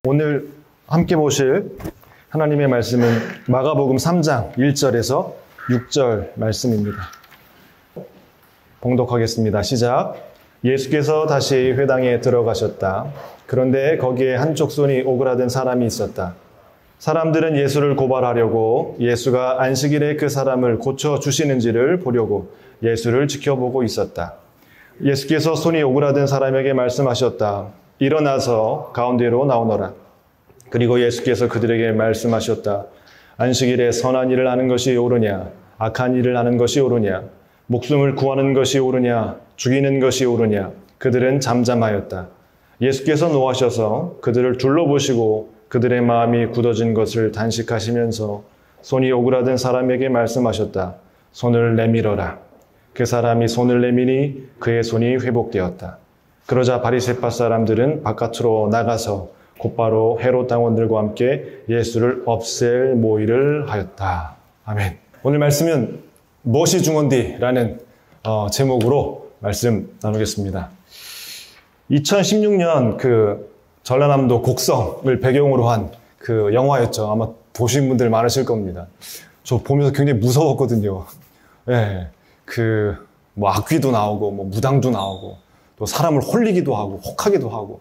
오늘 함께 보실 하나님의 말씀은 마가복음 3장 1절에서 6절 말씀입니다. 봉독하겠습니다. 시작. 예수께서 다시 회당에 들어가셨다. 그런데 거기에 한쪽 손이 오그라든 사람이 있었다. 사람들은 예수를 고발하려고 예수가 안식일에 그 사람을 고쳐주시는지를 보려고 예수를 지켜보고 있었다. 예수께서 손이 오그라든 사람에게 말씀하셨다. 일어나서 가운데로 나오너라. 그리고 예수께서 그들에게 말씀하셨다. 안식일에 선한 일을 하는 것이 옳으냐, 악한 일을 하는 것이 옳으냐, 목숨을 구하는 것이 옳으냐, 죽이는 것이 옳으냐. 그들은 잠잠하였다. 예수께서 노하셔서 그들을 둘러보시고 그들의 마음이 굳어진 것을 단식하시면서 손이 오그라든 사람에게 말씀하셨다. 손을 내밀어라. 그 사람이 손을 내미니 그의 손이 회복되었다. 그러자 바리새파 사람들은 바깥으로 나가서 곧바로 헤롯 당원들과 함께 예수를 없앨 모의를 하였다. 아멘. 오늘 말씀은 무엇이 중언디라는 제목으로 말씀 나누겠습니다. 2016년 그 전라남도 곡성을 배경으로 한 그 영화였죠. 아마 보신 분들 많으실 겁니다. 저 보면서 굉장히 무서웠거든요. 예. 뭐 악귀도 나오고, 뭐 무당도 나오고, 또 사람을 홀리기도 하고, 혹하기도 하고.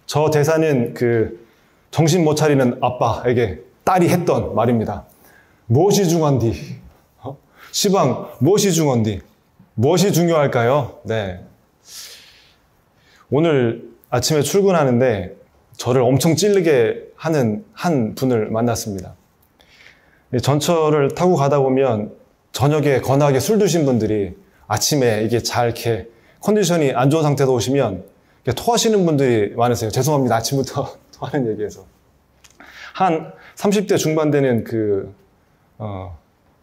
저 대사는 정신 못 차리는 아빠에게 딸이 했던 말입니다. 무엇이 중요한디? 시방, 무엇이 중요한디? 무엇이 중요할까요? 네. 오늘 아침에 출근하는데 저를 엄청 찌르게 하는 한 분을 만났습니다. 전철을 타고 가다 보면 저녁에 거나하게 술 드신 분들이 아침에 이게 잘 이렇게 컨디션이 안 좋은 상태에서 오시면 토하시는 분들이 많으세요. 죄송합니다. 아침부터 토하는 얘기해서. 한 30대 중반 되는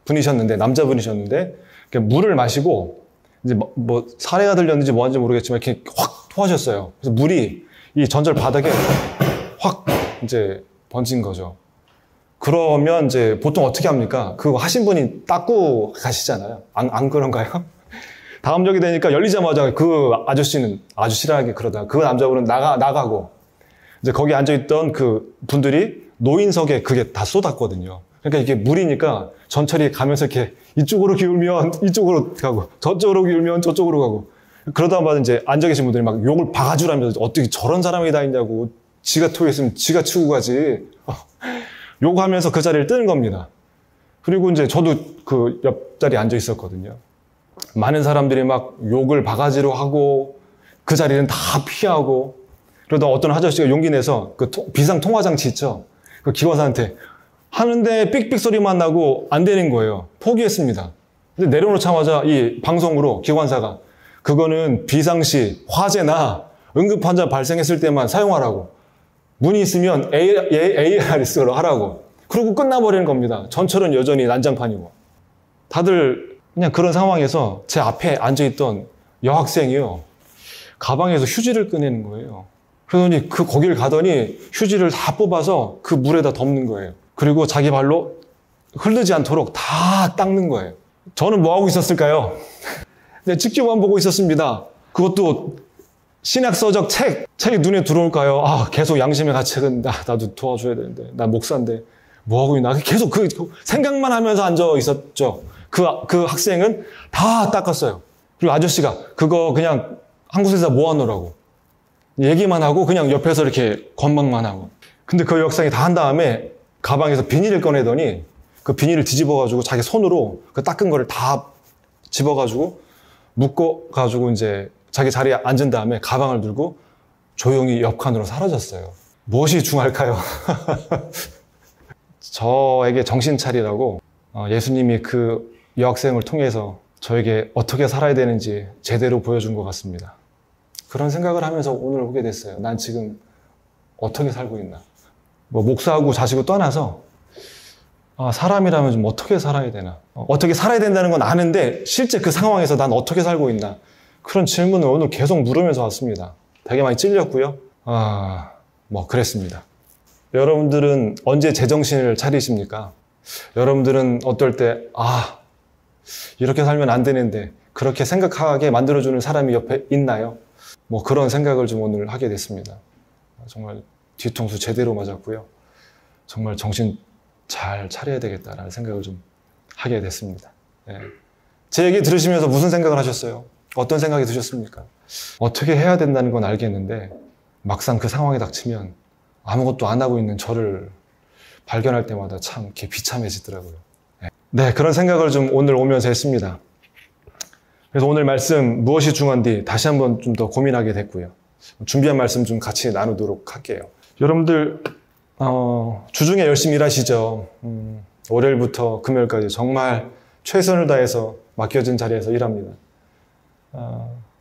분이셨는데, 남자분이셨는데, 물을 마시고, 이제 뭐 사례가 들렸는지 뭐 하는지 모르겠지만, 이렇게 확 토하셨어요. 그래서 물이 이 전철 바닥에 확 이제 번진 거죠. 그러면 이제 보통 어떻게 합니까? 그거 하신 분이 닦고 가시잖아요. 안 그런가요? 다음 역이 되니까 열리자마자 그 아저씨는 아주 싫어하게 그러다가 그 남자분은 나가고 이제 거기 앉아있던 그 분들이 노인석에 그게 다 쏟았거든요. 그러니까 이게 물이니까 전철이 가면서 이렇게 이쪽으로 기울면 이쪽으로 가고 저쪽으로 기울면 저쪽으로 가고 그러다 보면 이제 앉아 계신 분들이 막 욕을 바가지라면서 어떻게 저런 사람이 다 있냐고 지가 토했으면 지가 치고 가지 욕하면서 그 자리를 뜨는 겁니다. 그리고 이제 저도 그 옆자리에 앉아 있었거든요. 많은 사람들이 막 욕을 바가지로 하고 그 자리는 다 피하고 그러다 어떤 아저씨가 용기 내서 그 비상 통화장치 있죠. 그 기관사한테 하는데 삑삑 소리만 나고 안 되는 거예요. 포기했습니다. 근데 내려놓자마자 이 방송으로 기관사가 그거는 비상시 화재나 응급환자 발생했을 때만 사용하라고. 문이 있으면 ARS로 하라고. 그러고 끝나버리는 겁니다. 전철은 여전히 난장판이고. 다들 그냥 그런 상황에서 제 앞에 앉아있던 여학생이요. 가방에서 휴지를 꺼내는 거예요. 그러더니 거기를 가더니 휴지를 다 뽑아서 그 물에다 덮는 거예요. 그리고 자기 발로 흐르지 않도록 다 닦는 거예요. 저는 뭐 하고 있었을까요? 네, 지켜만 보고 있었습니다. 그것도 신약서적 책이 눈에 들어올까요? 계속 양심의 가책은 나도 도와줘야 되는데 나 목사인데 뭐 하고 있나? 계속 그 생각만 하면서 앉아 있었죠. 그 학생은 다 닦았어요. 그리고 아저씨가 그거 그냥 한 곳에서 모아놓으라고 얘기만 하고 그냥 옆에서 이렇게 건방만 하고. 근데 그 학생이 다 한 다음에 가방에서 비닐을 꺼내더니 그 비닐을 뒤집어가지고 자기 손으로 그 닦은 거를 다 집어가지고 묶어가지고 이제 자기 자리에 앉은 다음에 가방을 들고 조용히 옆칸으로 사라졌어요. 무엇이 중요할까요? 저에게 정신 차리라고 예수님이 그 여학생을 통해서 저에게 어떻게 살아야 되는지 제대로 보여준 것 같습니다. 그런 생각을 하면서 오늘 오게 됐어요. 난 지금 어떻게 살고 있나. 뭐 목사하고 자식을 떠나서 사람이라면 좀 어떻게 살아야 되나. 어떻게 살아야 된다는 건 아는데 실제 그 상황에서 난 어떻게 살고 있나. 그런 질문을 오늘 계속 물으면서 왔습니다. 되게 많이 찔렸고요. 뭐 그랬습니다. 여러분들은 언제 제정신을 차리십니까? 여러분들은 어떨 때 이렇게 살면 안 되는데 그렇게 생각하게 만들어주는 사람이 옆에 있나요? 뭐 그런 생각을 좀 오늘 하게 됐습니다. 정말 뒤통수 제대로 맞았고요. 정말 정신 잘 차려야 되겠다라는 생각을 좀 하게 됐습니다. 예. 제 얘기 들으시면서 무슨 생각을 하셨어요? 어떤 생각이 드셨습니까? 어떻게 해야 된다는 건 알겠는데 막상 그 상황에 닥치면 아무것도 안 하고 있는 저를 발견할 때마다 참 이렇게 비참해지더라고요. 네, 그런 생각을 좀 오늘 오면서 했습니다. 그래서 오늘 말씀 무엇이 중요한지 다시 한번 좀 더 고민하게 됐고요. 준비한 말씀 좀 같이 나누도록 할게요. 여러분들 주중에 열심히 일하시죠. 월요일부터 금요일까지 정말 최선을 다해서 맡겨진 자리에서 일합니다.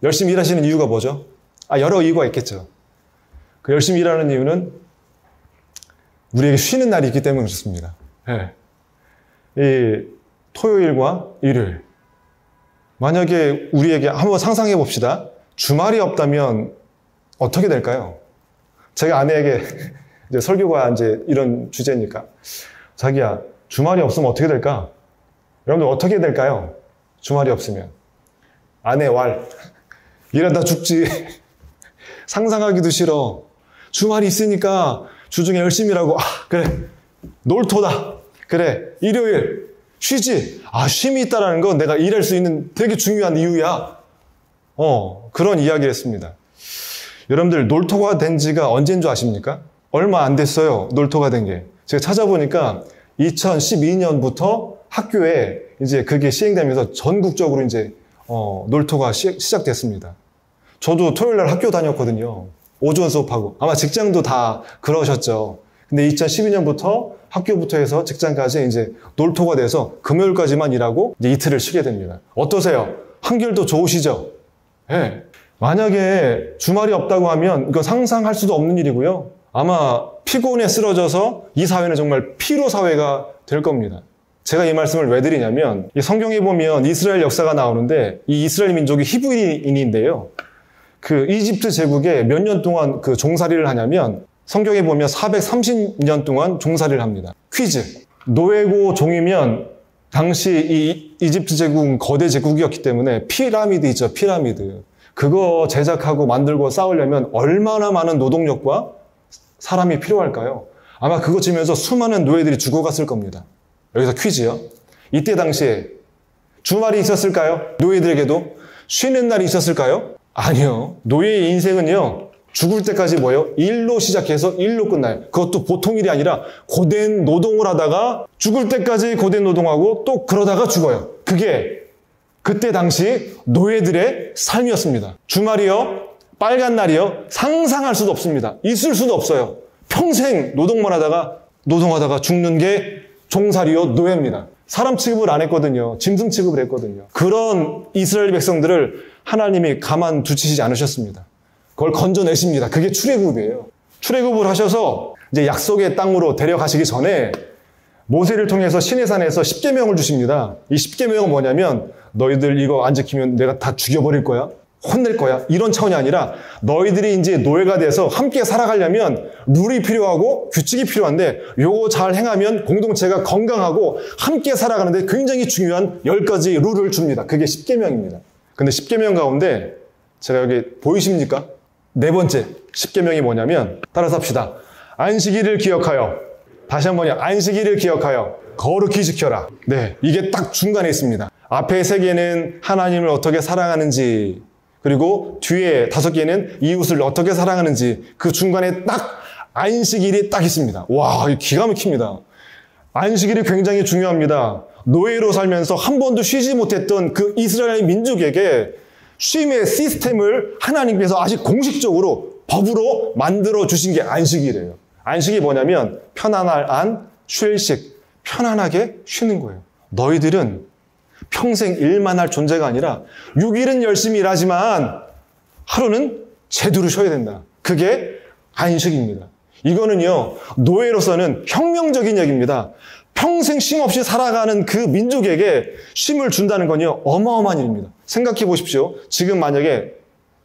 열심히 일하시는 이유가 뭐죠? 여러 이유가 있겠죠. 그 열심히 일하는 이유는 우리에게 쉬는 날이 있기 때문에 그렇습니다. 네. 이 토요일과 일요일. 만약에 우리에게 한번 상상해 봅시다. 주말이 없다면 어떻게 될까요? 제가 아내에게 이제 설교가 이제 이런 주제니까 자기야, 주말이 없으면 어떻게 될까? 여러분들 어떻게 될까요? 주말이 없으면. 아내 왈. 일하다 죽지. 상상하기도 싫어. 주말이 있으니까 주중에 열심히 일하고, 그래. 놀토다. 그래. 일요일. 쉬지. 쉼이 있다라는 건 내가 일할 수 있는 되게 중요한 이유야. 그런 이야기를 했습니다. 여러분들 놀토가 된 지가 언제인 줄 아십니까? 얼마 안 됐어요. 놀토가 된 게. 제가 찾아보니까 2012년부터 학교에 이제 그게 시행되면서 전국적으로 이제 놀토가 시작됐습니다. 저도 토요일 날 학교 다녔거든요. 오전 수업하고. 아마 직장도 다 그러셨죠. 근데 2012년부터 학교부터 해서 직장까지 이제 놀토가 돼서 금요일까지만 일하고 이제 이틀을 쉬게 됩니다. 어떠세요? 한결도 좋으시죠? 네. 만약에 주말이 없다고 하면 이거 상상할 수도 없는 일이고요. 아마 피곤에 쓰러져서 이 사회는 정말 피로 사회가 될 겁니다. 제가 이 말씀을 왜 드리냐면 이 성경에 보면 이스라엘 역사가 나오는데 이 이스라엘 민족이 히브리인인데요. 그 이집트 제국에 몇 년 동안 그 종살이를 하냐면 성경에 보면 430년 동안 종살이를 합니다. 퀴즈. 노예고 종이면 당시 이 이집트 제국은 거대 제국이었기 때문에 피라미드 있죠. 피라미드. 그거 제작하고 만들고 쌓으려면 얼마나 많은 노동력과 사람이 필요할까요? 아마 그거 지면서 수많은 노예들이 죽어갔을 겁니다. 여기서 퀴즈요. 이때 당시에 주말이 있었을까요? 노예들에게도 쉬는 날이 있었을까요? 아니요. 노예의 인생은요. 죽을 때까지 뭐예요? 일로 시작해서 일로 끝나요. 그것도 보통 일이 아니라 고된 노동을 하다가 죽을 때까지 고된 노동하고 또 그러다가 죽어요. 그게 그때 당시 노예들의 삶이었습니다. 주말이요, 빨간 날이요, 상상할 수도 없습니다. 있을 수도 없어요. 평생 노동하다가 죽는 게 종살이요, 노예입니다. 사람 취급을 안 했거든요. 짐승 취급을 했거든요. 그런 이스라엘 백성들을 하나님이 가만 두시지 않으셨습니다. 그걸 건져내십니다. 그게 출애굽이에요. 출애굽을 하셔서 이제 약속의 땅으로 데려가시기 전에 모세를 통해서 시내산에서 10계명을 주십니다. 이 10계명은 뭐냐면 너희들 이거 안 지키면 내가 다 죽여버릴 거야. 혼낼 거야. 이런 차원이 아니라 너희들이 이제 노예가 돼서 함께 살아가려면 룰이 필요하고 규칙이 필요한데 요거 잘 행하면 공동체가 건강하고 함께 살아가는데 굉장히 중요한 10가지 룰을 줍니다. 그게 10계명입니다. 근데 10계명 가운데 제가 여기 보이십니까? 네 번째 10계명이 뭐냐면 따라서 합시다. 안식일을 기억하여. 다시 한 번요. 안식일을 기억하여 거룩히 지켜라. 네, 이게 딱 중간에 있습니다. 앞에 3개는 하나님을 어떻게 사랑하는지, 그리고 뒤에 5개는 이웃을 어떻게 사랑하는지, 그 중간에 딱 안식일이 딱 있습니다. 와, 이거 기가 막힙니다. 안식일이 굉장히 중요합니다. 노예로 살면서 한 번도 쉬지 못했던 그 이스라엘 민족에게 쉼의 시스템을 하나님께서 아직 공식적으로 법으로 만들어 주신 게 안식일이에요. 안식이 뭐냐면 편안한 쉴식, 편안하게 쉬는 거예요. 너희들은 평생 일만 할 존재가 아니라 6일은 열심히 일하지만 하루는 제대로 쉬어야 된다. 그게 안식입니다. 이거는요, 노예로서는 혁명적인 얘기입니다. 평생 쉼 없이 살아가는 그 민족에게 쉼을 준다는 건요, 어마어마한 일입니다. 생각해 보십시오. 지금 만약에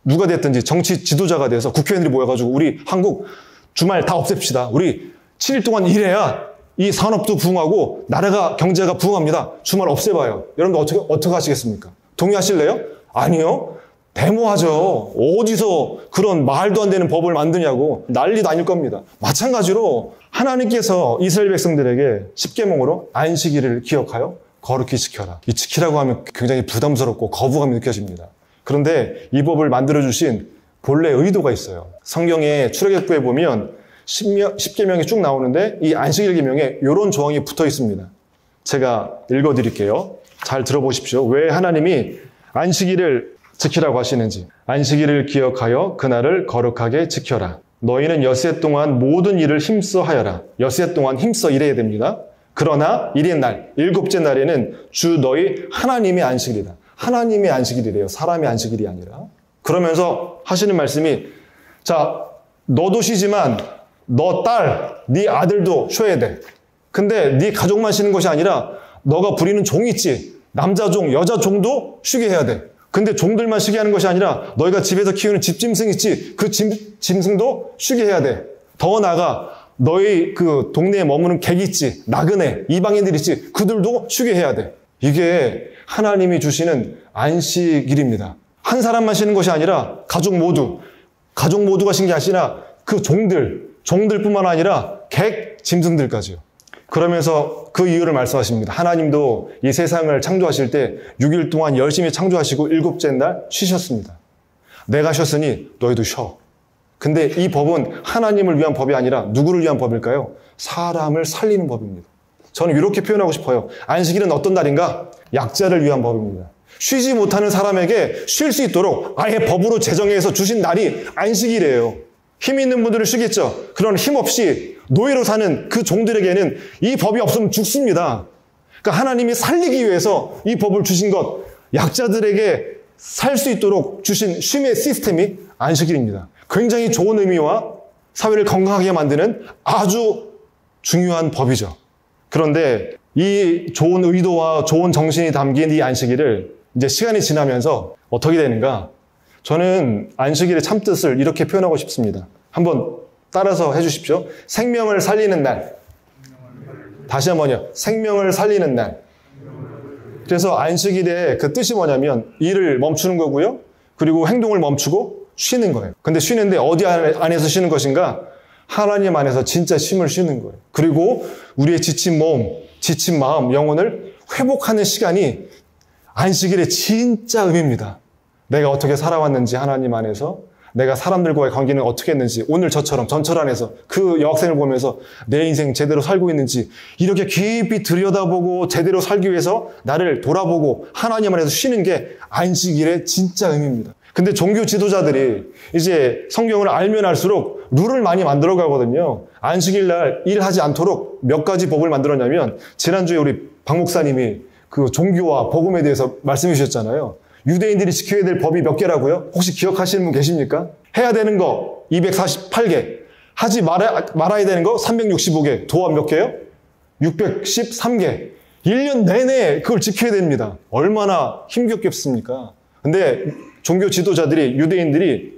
누가 됐든지 정치 지도자가 돼서 국회의원들이 모여가지고 우리 한국 주말 다 없앱시다. 우리 7일 동안 일해야 이 산업도 부흥하고 나라가 경제가 부흥합니다. 주말 없애봐요. 여러분들 어떻게 하시겠습니까? 동의하실래요? 아니요. 데모하죠. 어디서 그런 말도 안 되는 법을 만드냐고 난리도 아닐 겁니다. 마찬가지로 하나님께서 이스라엘 백성들에게 십계명으로 안식일을 기억하여 거룩히 지켜라. 이 지키라고 하면 굉장히 부담스럽고 거부감이 느껴집니다. 그런데 이 법을 만들어주신 본래 의도가 있어요. 성경의 출애굽기에 보면 십계명이 쭉 나오는데 이 안식일 계명에 이런 조항이 붙어 있습니다. 제가 읽어드릴게요. 잘 들어보십시오. 왜 하나님이 안식일을 지키라고 하시는지. 안식일을 기억하여 그날을 거룩하게 지켜라. 너희는 엿새 동안 모든 일을 힘써 하여라. 엿새 동안 힘써 일해야 됩니다. 그러나 일의 날, 일곱째 날에는 주 너희 하나님의 안식일이다. 하나님의 안식일이래요. 사람의 안식일이 아니라. 그러면서 하시는 말씀이 자, 너도 쉬지만 너 딸, 네 아들도 쉬어야 돼. 근데 네 가족만 쉬는 것이 아니라 너가 부리는 종이 있지. 남자 종, 여자 종도 쉬게 해야 돼. 근데 종들만 쉬게 하는 것이 아니라 너희가 집에서 키우는 집짐승 있지. 그 짐승도 쉬게 해야 돼. 더 나아가 너희 그 동네에 머무는 객 있지. 나그네, 이방인들 있지. 그들도 쉬게 해야 돼. 이게 하나님이 주시는 안식일입니다. 한 사람만 쉬는 것이 아니라 가족 모두가 쉬는 게 아니라 그 종들뿐만 아니라 객, 짐승들까지요. 그러면서 그 이유를 말씀하십니다. 하나님도 이 세상을 창조하실 때 6일 동안 열심히 창조하시고 일곱째 날 쉬셨습니다. 내가 쉬었으니 너희도 쉬어. 근데 이 법은 하나님을 위한 법이 아니라 누구를 위한 법일까요? 사람을 살리는 법입니다. 저는 이렇게 표현하고 싶어요. 안식일은 어떤 날인가? 약자를 위한 법입니다. 쉬지 못하는 사람에게 쉴 수 있도록 아예 법으로 제정해서 주신 날이 안식일이에요. 힘 있는 분들은 쉬겠죠. 그런 힘 없이 노예로 사는 그 종들에게는 이 법이 없으면 죽습니다. 그러니까 하나님이 살리기 위해서 이 법을 주신 것, 약자들에게 살 수 있도록 주신 쉼의 시스템이 안식일입니다. 굉장히 좋은 의미와 사회를 건강하게 만드는 아주 중요한 법이죠. 그런데 이 좋은 의도와 좋은 정신이 담긴 이 안식일을 이제 시간이 지나면서 어떻게 되는가? 저는 안식일의 참뜻을 이렇게 표현하고 싶습니다. 한번 따라서 해주십시오. 생명을 살리는 날. 다시 한번요. 생명을 살리는 날. 그래서 안식일의 그 뜻이 뭐냐면 일을 멈추는 거고요. 그리고 행동을 멈추고 쉬는 거예요. 근데 쉬는데 어디 안에서 쉬는 것인가? 하나님 안에서 진짜 쉼을 쉬는 거예요. 그리고 우리의 지친 몸, 지친 마음, 영혼을 회복하는 시간이 안식일의 진짜 의미입니다. 내가 어떻게 살아왔는지 하나님 안에서, 내가 사람들과의 관계는 어떻게 했는지, 오늘 저처럼 전철 안에서 그 여학생을 보면서 내 인생 제대로 살고 있는지 이렇게 깊이 들여다보고 제대로 살기 위해서 나를 돌아보고 하나님 안에서 쉬는 게 안식일의 진짜 의미입니다. 근데 종교 지도자들이 이제 성경을 알면 알수록 룰을 많이 만들어 가거든요. 안식일 날 일하지 않도록 몇 가지 법을 만들었냐면, 지난주에 우리 박 목사님이 그 종교와 복음에 대해서 말씀해 주셨잖아요. 유대인들이 지켜야 될 법이 몇 개라고요? 혹시 기억하시는 분 계십니까? 해야 되는 거 248개, 하지 말아야 되는 거 365개, 도합 몇 개요? 613개. 1년 내내 그걸 지켜야 됩니다. 얼마나 힘겹겠습니까? 근데 종교 지도자들이, 유대인들이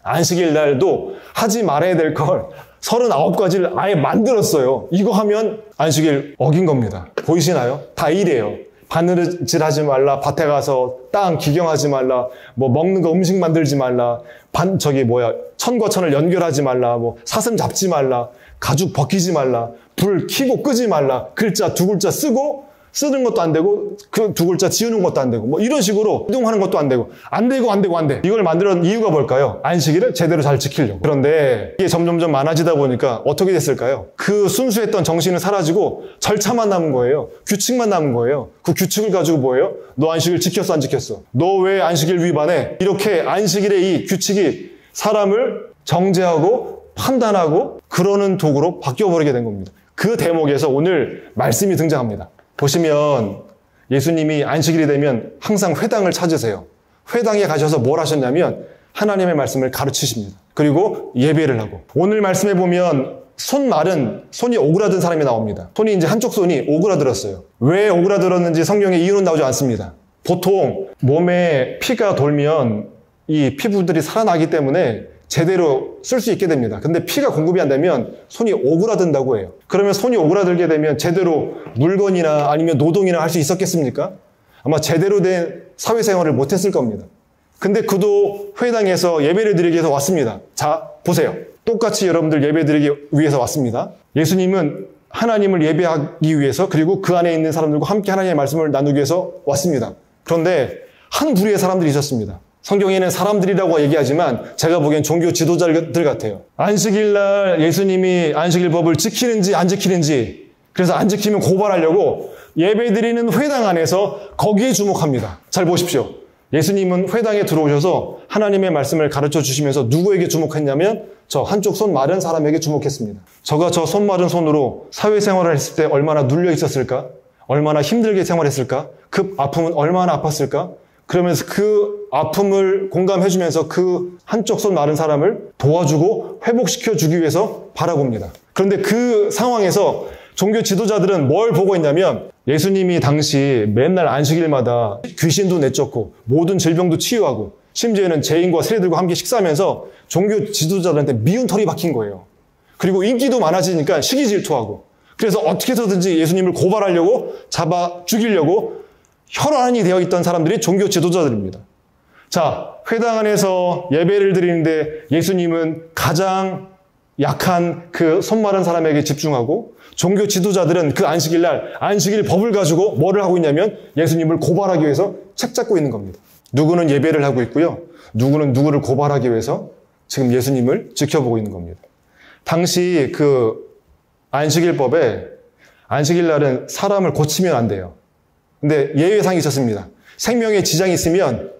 안식일 날도 하지 말아야 될 걸 39가지를 아예 만들었어요. 이거 하면 안식일 어긴 겁니다. 보이시나요? 다 이래요. 바느질하지 말라, 밭에 가서 땅 기경하지 말라, 뭐 먹는 거 음식 만들지 말라, 천과 천을 연결하지 말라, 뭐 사슴 잡지 말라, 가죽 벗기지 말라, 불 켜고 끄지 말라, 글자 두 글자 쓰는 것도 안 되고 그 두 글자 지우는 것도 안 되고 뭐 이런 식으로 이동하는 것도 안 되고 안 되고 이걸 만들었던 이유가 뭘까요? 안식일을 제대로 잘 지키려고. 그런데 이게 점점점 많아지다 보니까 어떻게 됐을까요? 그 순수했던 정신은 사라지고 절차만 남은 거예요. 규칙만 남은 거예요. 그 규칙을 가지고 뭐예요? 너 안식일 지켰어 안 지켰어? 너 왜 안식일 위반해? 이렇게 안식일의 이 규칙이 사람을 정죄하고 판단하고 그러는 도구로 바뀌어버리게 된 겁니다. 그 대목에서 오늘 말씀이 등장합니다. 보시면 예수님이 안식일이 되면 항상 회당을 찾으세요. 회당에 가셔서 뭘 하셨냐면 하나님의 말씀을 가르치십니다. 그리고 예배를 하고, 오늘 말씀에 보면 손이 오그라든 사람이 나옵니다. 손이 이제 한쪽 손이 오그라들었어요. 왜 오그라들었는지 성경에 이유는 나오지 않습니다. 보통 몸에 피가 돌면 이 피부들이 살아나기 때문에 제대로 쓸 수 있게 됩니다. 근데 피가 공급이 안 되면 손이 오그라든다고 해요. 그러면 손이 오그라들게 되면 제대로 물건이나 아니면 노동이나 할 수 있었겠습니까? 아마 제대로 된 사회생활을 못했을 겁니다. 근데 그도 회당에서 예배를 드리기 위해서 왔습니다. 자, 보세요. 똑같이 여러분들 예배 드리기 위해서 왔습니다. 예수님은 하나님을 예배하기 위해서 그리고 그 안에 있는 사람들과 함께 하나님의 말씀을 나누기 위해서 왔습니다. 그런데 한 부류의 사람들이 있었습니다. 성경에는 사람들이라고 얘기하지만 제가 보기엔 종교 지도자들 같아요. 안식일날 예수님이 안식일법을 지키는지 안 지키는지, 그래서 안 지키면 고발하려고 예배드리는 회당 안에서 거기에 주목합니다. 잘 보십시오. 예수님은 회당에 들어오셔서 하나님의 말씀을 가르쳐 주시면서 누구에게 주목했냐면 저 한쪽 손 마른 사람에게 주목했습니다. 저가 저 손 마른 손으로 사회생활을 했을 때 얼마나 눌려 있었을까? 얼마나 힘들게 생활했을까? 그 아픔은 얼마나 아팠을까? 그러면서 그 아픔을 공감해주면서 그 한쪽 손 마른 사람을 도와주고 회복시켜주기 위해서 바라봅니다. 그런데 그 상황에서 종교 지도자들은 뭘 보고 있냐면 예수님이 당시 맨날 안식일마다 귀신도 내쫓고 모든 질병도 치유하고 심지어는 죄인과 세리들과 함께 식사하면서 종교 지도자들한테 미운 털이 박힌 거예요. 그리고 인기도 많아지니까 시기 질투하고, 그래서 어떻게 해서든지 예수님을 고발하려고 잡아 죽이려고 혈안이 되어 있던 사람들이 종교 지도자들입니다. 자, 회당 안에서 예배를 드리는데 예수님은 가장 약한 그 손 마른 사람에게 집중하고, 종교 지도자들은 그 안식일날 안식일 법을 가지고 뭐를 하고 있냐면 예수님을 고발하기 위해서 책 잡고 있는 겁니다. 누구는 예배를 하고 있고요. 누구는 누구를 고발하기 위해서 지금 예수님을 지켜보고 있는 겁니다. 당시 그 안식일법에 안식일날은 사람을 고치면 안 돼요. 근데 예외상이 있었습니다. 생명에 지장이 있으면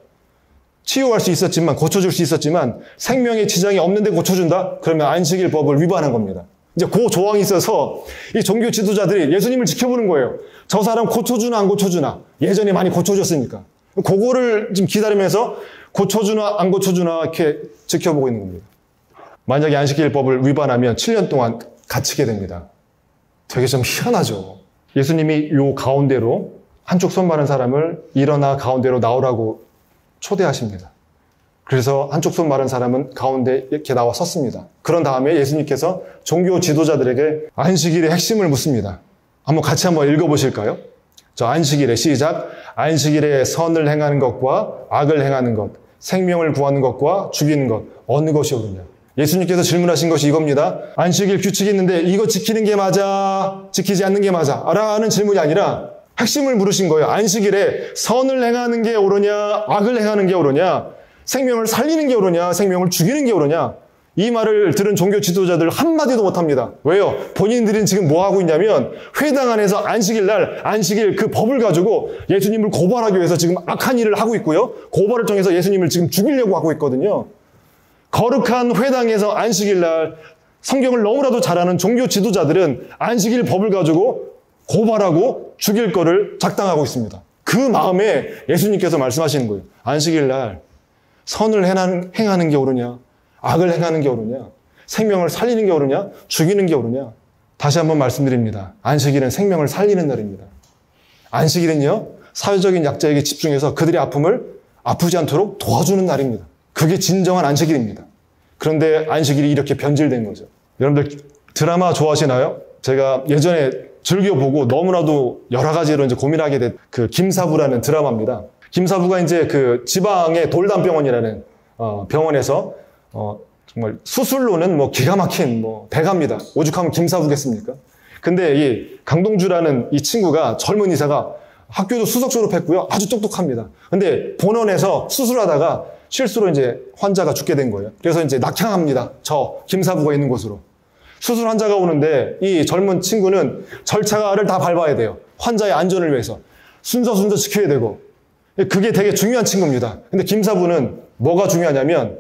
치유할 수 있었지만, 고쳐줄 수 있었지만 생명에 지장이 없는데 고쳐준다? 그러면 안식일법을 위반한 겁니다. 이제 그 조항이 있어서 이 종교 지도자들이 예수님을 지켜보는 거예요. 저 사람 고쳐주나 안 고쳐주나. 예전에 많이 고쳐줬으니까. 그거를 지금 기다리면서 고쳐주나 안 고쳐주나 이렇게 지켜보고 있는 겁니다. 만약에 안식일법을 위반하면 7년 동안 갇히게 됩니다. 되게 좀 희한하죠. 예수님이 요 가운데로 한쪽 손 마른 사람을 일어나 가운데로 나오라고 초대하십니다. 그래서 한쪽 손 마른 사람은 가운데 이렇게 나와 섰습니다. 그런 다음에 예수님께서 종교 지도자들에게 안식일의 핵심을 묻습니다. 같이 한번 읽어보실까요? 저 안식일에 시작. 안식일에 선을 행하는 것과 악을 행하는 것, 생명을 구하는 것과 죽이는 것, 어느 것이 옳으냐. 예수님께서 질문하신 것이 이겁니다. 안식일 규칙이 있는데 이거 지키는 게 맞아? 지키지 않는 게 맞아? 라는 질문이 아니라 핵심을 물으신 거예요. 안식일에 선을 행하는 게 옳으냐, 악을 행하는 게 옳으냐, 생명을 살리는 게 옳으냐, 생명을 죽이는 게 옳으냐. 이 말을 들은 종교 지도자들 한마디도 못합니다. 왜요? 본인들은 지금 뭐 하고 있냐면 회당 안에서 안식일날 안식일 그 법을 가지고 예수님을 고발하기 위해서 지금 악한 일을 하고 있고요. 고발을 통해서 예수님을 지금 죽이려고 하고 있거든요. 거룩한 회당에서 안식일날 성경을 너무나도 잘 아는 종교 지도자들은 안식일 법을 가지고 고발하고 죽일 거를 작당하고 있습니다. 그 마음에 예수님께서 말씀하시는 거예요. 안식일날 선을 행하는 게 옳으냐, 악을 행하는 게 옳으냐, 생명을 살리는 게 옳으냐, 죽이는 게 옳으냐. 다시 한번 말씀드립니다. 안식일은 생명을 살리는 날입니다. 안식일은요, 사회적인 약자에게 집중해서 그들의 아픔을 아프지 않도록 도와주는 날입니다. 그게 진정한 안식일입니다. 그런데 안식일이 이렇게 변질된 거죠. 여러분들 드라마 좋아하시나요? 제가 예전에 즐겨보고 너무나도 여러 가지로 이제 고민하게 된 그 김사부라는 드라마입니다. 김사부가 이제 그 지방의 돌담병원이라는 병원에서 정말 수술로는 뭐 기가 막힌 대가입니다. 오죽하면 김사부겠습니까? 근데 이 강동주라는 이 친구가 젊은 의사가 학교도 수석 졸업했고요. 아주 똑똑합니다. 근데 본원에서 수술하다가 실수로 이제 환자가 죽게 된 거예요. 그래서 이제 낙향합니다. 저 김사부가 있는 곳으로. 수술 환자가 오는데 이 젊은 친구는 절차를 다 밟아야 돼요. 환자의 안전을 위해서. 순서 지켜야 되고. 그게 되게 중요한 친구입니다. 근데 김사부는 뭐가 중요하냐면,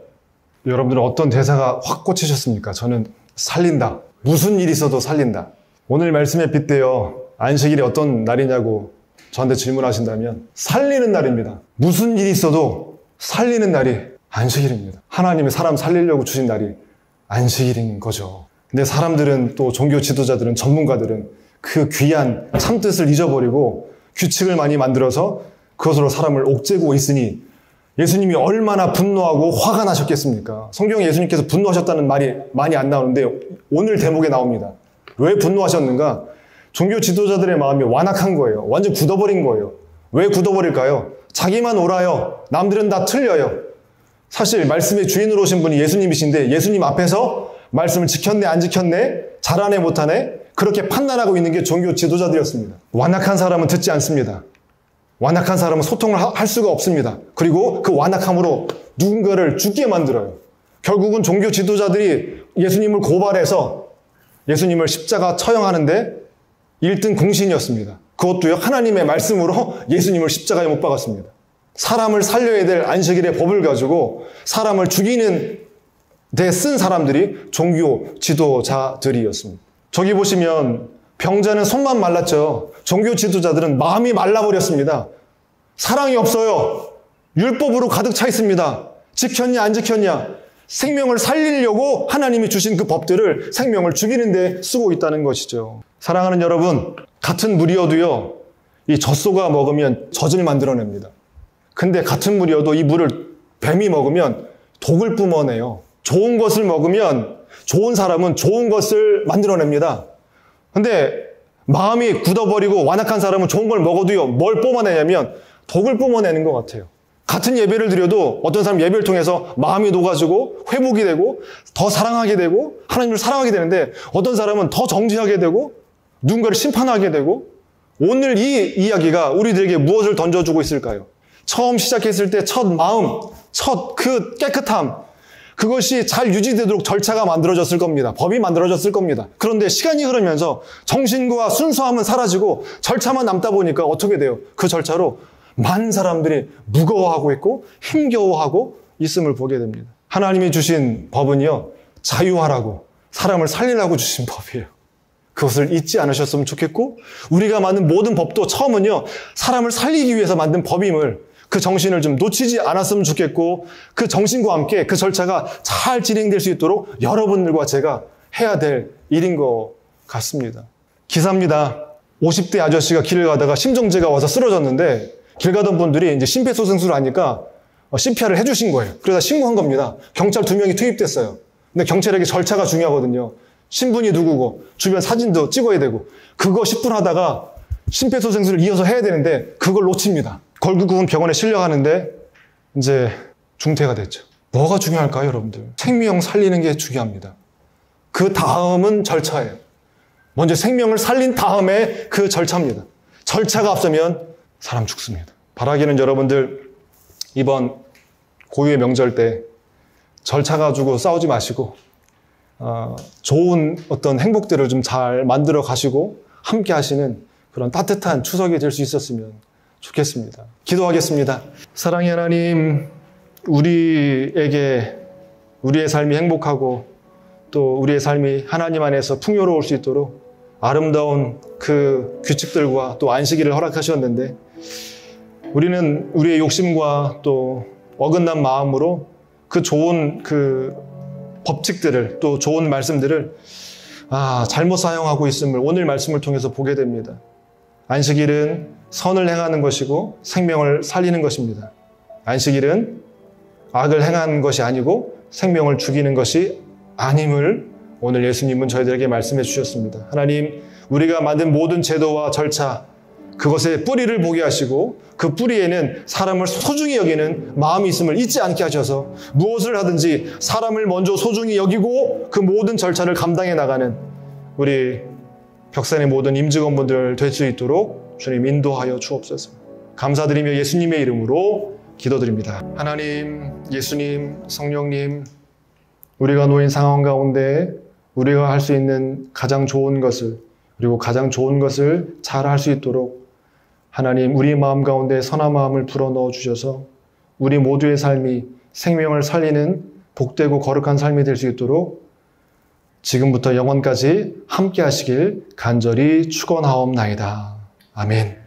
여러분들은 어떤 대사가 확 꽂히셨습니까? 저는 살린다. 무슨 일이 있어도 살린다. 오늘 말씀에 빗대어 안식일이 어떤 날이냐고 저한테 질문하신다면 살리는 날입니다. 무슨 일이 있어도 살리는 날이 안식일입니다. 하나님이 사람 살리려고 주신 날이 안식일인 거죠. 근데 사람들은, 또 종교 지도자들은, 전문가들은 그 귀한 참뜻을 잊어버리고 규칙을 많이 만들어서 그것으로 사람을 옥죄고 있으니 예수님이 얼마나 분노하고 화가 나셨겠습니까? 성경에 예수님께서 분노하셨다는 말이 많이 안 나오는데 오늘 대목에 나옵니다. 왜 분노하셨는가? 종교 지도자들의 마음이 완악한 거예요. 완전 굳어버린 거예요. 왜 굳어버릴까요? 자기만 옳아요. 남들은 다 틀려요. 사실 말씀의 주인으로 오신 분이 예수님이신데 예수님 앞에서 말씀을 지켰네 안 지켰네 잘하네 못하네 그렇게 판단하고 있는 게 종교 지도자들이었습니다. 완악한 사람은 듣지 않습니다. 완악한 사람은 소통을 할 수가 없습니다. 그리고 그 완악함으로 누군가를 죽게 만들어요. 결국은 종교 지도자들이 예수님을 고발해서 예수님을 십자가 처형하는데 1등 공신이었습니다. 그것도요 하나님의 말씀으로 예수님을 십자가에 못 박았습니다. 사람을 살려야 될 안식일의 법을 가지고 사람을 죽이는 데 쓴 사람들이 종교 지도자들이었습니다. 저기 보시면 병자는 손만 말랐죠. 종교 지도자들은 마음이 말라버렸습니다. 사랑이 없어요. 율법으로 가득 차 있습니다. 지켰냐 안 지켰냐. 생명을 살리려고 하나님이 주신 그 법들을 생명을 죽이는 데 쓰고 있다는 것이죠. 사랑하는 여러분, 같은 물이어도요 이 젖소가 먹으면 젖을 만들어냅니다. 근데 같은 물이어도 이 물을 뱀이 먹으면 독을 뿜어내요. 좋은 것을 먹으면 좋은 사람은 좋은 것을 만들어냅니다. 근데 마음이 굳어버리고 완악한 사람은 좋은 걸 먹어도요 뭘 뿜어내냐면 독을 뿜어내는 것 같아요. 같은 예배를 드려도 어떤 사람 예배를 통해서 마음이 녹아지고 회복이 되고 더 사랑하게 되고 하나님을 사랑하게 되는데 어떤 사람은 더 정죄하게 되고 누군가를 심판하게 되고 오늘 이 이야기가 우리들에게 무엇을 던져주고 있을까요? 처음 시작했을 때 첫 마음, 첫 그 깨끗함 그것이 잘 유지되도록 절차가 만들어졌을 겁니다. 법이 만들어졌을 겁니다. 그런데 시간이 흐르면서 정신과 순수함은 사라지고 절차만 남다 보니까 어떻게 돼요? 그 절차로 많은 사람들이 무거워하고 있고 힘겨워하고 있음을 보게 됩니다. 하나님이 주신 법은요 자유하라고 사람을 살리라고 주신 법이에요. 그것을 잊지 않으셨으면 좋겠고 우리가 만든 모든 법도 처음은요 사람을 살리기 위해서 만든 법임을 그 정신을 좀 놓치지 않았으면 좋겠고 그 정신과 함께 그 절차가 잘 진행될 수 있도록 여러분들과 제가 해야 될 일인 것 같습니다. 기사입니다. 50대 아저씨가 길을 가다가 심정지가 와서 쓰러졌는데 길 가던 분들이 이제 심폐소생술을 하니까 CPR을 해주신 거예요. 그래서 신고한 겁니다. 경찰 2명이 투입됐어요. 근데 경찰에게 절차가 중요하거든요. 신분이 누구고 주변 사진도 찍어야 되고 그거 10분 하다가 심폐소생술을 이어서 해야 되는데 그걸 놓칩니다. 결국은 병원에 실려가는데 이제 중퇴가 됐죠. 뭐가 중요할까요, 여러분들? 생명 살리는 게 중요합니다. 그 다음은 절차예요. 먼저 생명을 살린 다음에 그 절차입니다. 절차가 앞서면 사람 죽습니다. 바라기는 여러분들 이번 고유의 명절 때 절차 가지고 싸우지 마시고 좋은 어떤 행복들을 좀 잘 만들어 가시고 함께 하시는 그런 따뜻한 추석이 될 수 있었으면 좋겠습니다. 기도하겠습니다. 사랑의 하나님, 우리에게 우리의 삶이 행복하고 또 우리의 삶이 하나님 안에서 풍요로울 수 있도록 아름다운 그 규칙들과 또 안식일을 허락하셨는데 우리는 우리의 욕심과 또 어긋난 마음으로 그 좋은 그 법칙들을 또 좋은 말씀들을 잘못 사용하고 있음을 오늘 말씀을 통해서 보게 됩니다. 안식일은 선을 행하는 것이고 생명을 살리는 것입니다. 안식일은 악을 행하는 것이 아니고 생명을 죽이는 것이 아님을 오늘 예수님은 저희들에게 말씀해 주셨습니다. 하나님, 우리가 만든 모든 제도와 절차, 그것의 뿌리를 보게 하시고 그 뿌리에는 사람을 소중히 여기는 마음이 있음을 잊지 않게 하셔서 무엇을 하든지 사람을 먼저 소중히 여기고 그 모든 절차를 감당해 나가는 우리 벽산의 모든 임직원분들 될 수 있도록 주님 인도하여 주옵소서. 감사드리며 예수님의 이름으로 기도드립니다. 하나님, 예수님, 성령님, 우리가 놓인 상황 가운데 우리가 할 수 있는 가장 좋은 것을 그리고 가장 좋은 것을 잘 할 수 있도록 하나님, 우리 마음 가운데 선한 마음을 불어넣어 주셔서 우리 모두의 삶이 생명을 살리는 복되고 거룩한 삶이 될 수 있도록 지금부터 영원까지 함께 하시길 간절히 축원하옵나이다. 아멘.